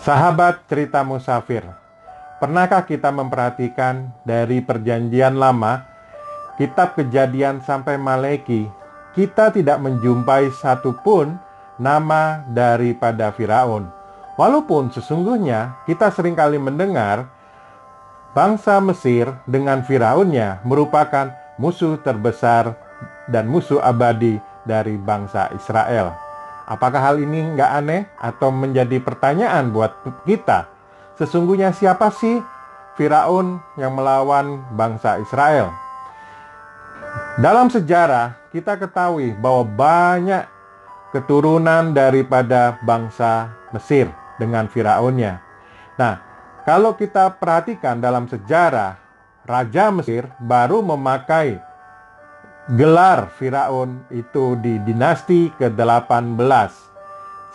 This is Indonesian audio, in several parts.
Sahabat cerita musafir, pernahkah kita memperhatikan dari perjanjian lama, kitab Kejadian sampai Maleki, kita tidak menjumpai satupun nama daripada Firaun. Walaupun sesungguhnya kita seringkali mendengar bangsa Mesir dengan Firaunnya merupakan musuh terbesar dan musuh abadi dari bangsa Israel. Apakah hal ini nggak aneh atau menjadi pertanyaan buat kita? Sesungguhnya siapa sih Firaun yang melawan bangsa Israel? Dalam sejarah kita ketahui bahwa banyak keturunan daripada bangsa Mesir dengan Firaunnya. Nah, kalau kita perhatikan dalam sejarah, Raja Mesir baru memakai gelar Firaun itu di dinasti ke-18.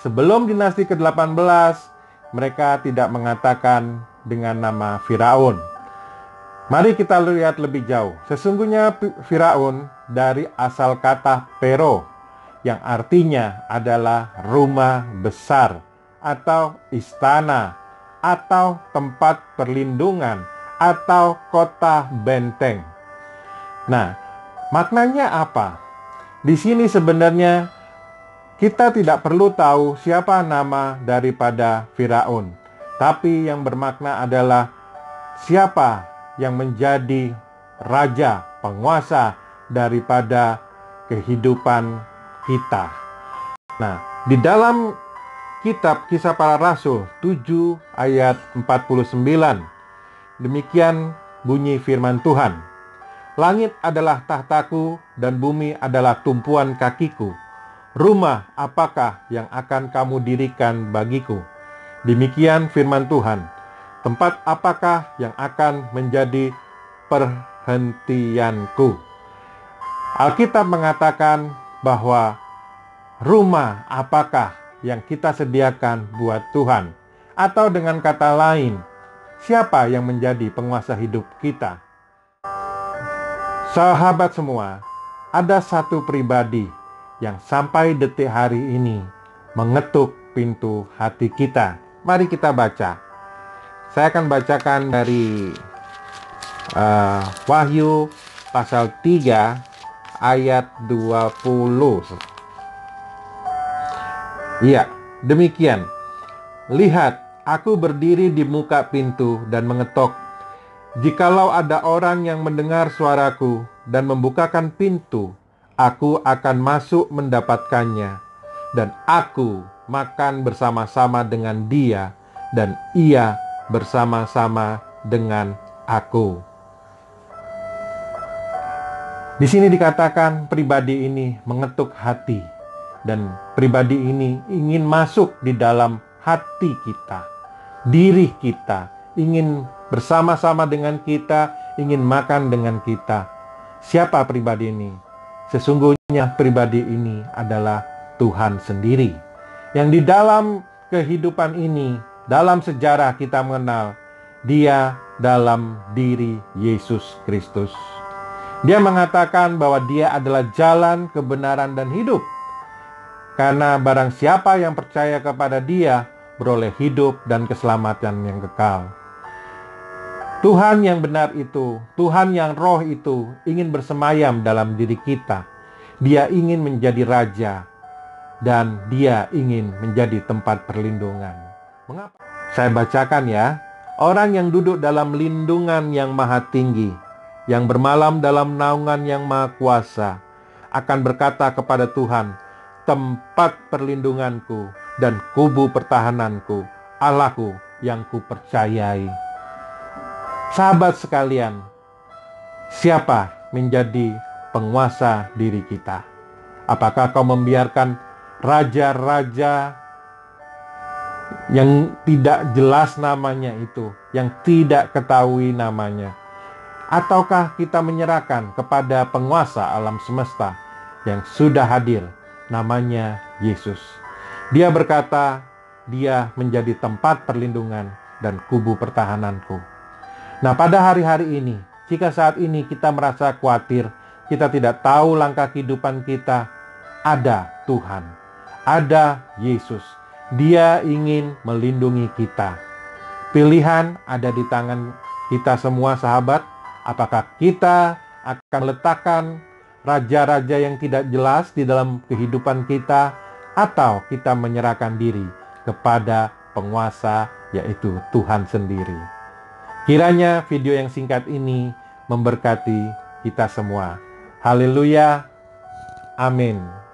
Sebelum dinasti ke-18, mereka tidak mengatakan dengan nama Firaun. Mari kita lihat lebih jauh. Sesungguhnya Firaun dari asal kata Pero, yang artinya adalah rumah besar atau istana atau tempat perlindungan atau kota benteng. Nah, maknanya apa? Di sini sebenarnya kita tidak perlu tahu siapa nama daripada Firaun, tapi yang bermakna adalah siapa yang menjadi raja, penguasa daripada kehidupan kita. Nah, di dalam kitab Kisah Para Rasul 7 ayat 49, demikian bunyi firman Tuhan. Langit adalah tahtaku dan bumi adalah tumpuan kakiku. Rumah apakah yang akan kamu dirikan bagiku? Demikian firman Tuhan. Tempat apakah yang akan menjadi perhentianku? Alkitab mengatakan bahwa rumah apakah yang kita sediakan buat Tuhan? Atau dengan kata lain, siapa yang menjadi penguasa hidup kita? Sahabat semua, ada satu pribadi yang sampai detik hari ini mengetuk pintu hati kita. Mari kita baca. Saya akan bacakan dari Wahyu pasal 3 ayat 20. Iya, demikian. Lihat, aku berdiri di muka pintu dan mengetok. Jikalau ada orang yang mendengar suaraku dan membukakan pintu, aku akan masuk mendapatkannya, dan aku makan bersama-sama dengan dia, dan ia bersama-sama dengan aku. Di sini dikatakan pribadi ini mengetuk hati, dan pribadi ini ingin masuk di dalam hati kita, diri kita, ingin bersama-sama dengan kita, ingin makan dengan kita. Siapa pribadi ini? Sesungguhnya pribadi ini adalah Tuhan sendiri, yang di dalam kehidupan ini, dalam sejarah kita mengenal dia dalam diri Yesus Kristus. Dia mengatakan bahwa dia adalah jalan, kebenaran, dan hidup. Karena barang siapa yang percaya kepada dia, beroleh hidup dan keselamatan yang kekal. Tuhan yang benar itu, Tuhan yang roh itu ingin bersemayam dalam diri kita. Dia ingin menjadi raja dan dia ingin menjadi tempat perlindungan. Mengapa? Saya bacakan ya. Orang yang duduk dalam lindungan yang maha tinggi, yang bermalam dalam naungan yang maha kuasa, akan berkata kepada Tuhan, tempat perlindunganku dan kubu pertahananku, Allahku yang kupercayai. Sahabat sekalian, siapa menjadi penguasa diri kita? Apakah kau membiarkan raja-raja yang tidak jelas namanya itu, yang tidak ketahui namanya? Ataukah kita menyerahkan kepada penguasa alam semesta yang sudah hadir, namanya Yesus? Dia berkata, dia menjadi tempat perlindungan dan kubu pertahananku. Nah, pada hari-hari ini, jika saat ini kita merasa khawatir, kita tidak tahu langkah kehidupan kita, ada Tuhan, ada Yesus Dia ingin melindungi kita. Pilihan ada di tangan kita semua, sahabat. Apakah kita akan meletakkan raja-raja yang tidak jelas di dalam kehidupan kita, atau kita menyerahkan diri kepada penguasa, yaitu Tuhan sendiri. Kiranya video yang singkat ini memberkati kita semua. Haleluya. Amin.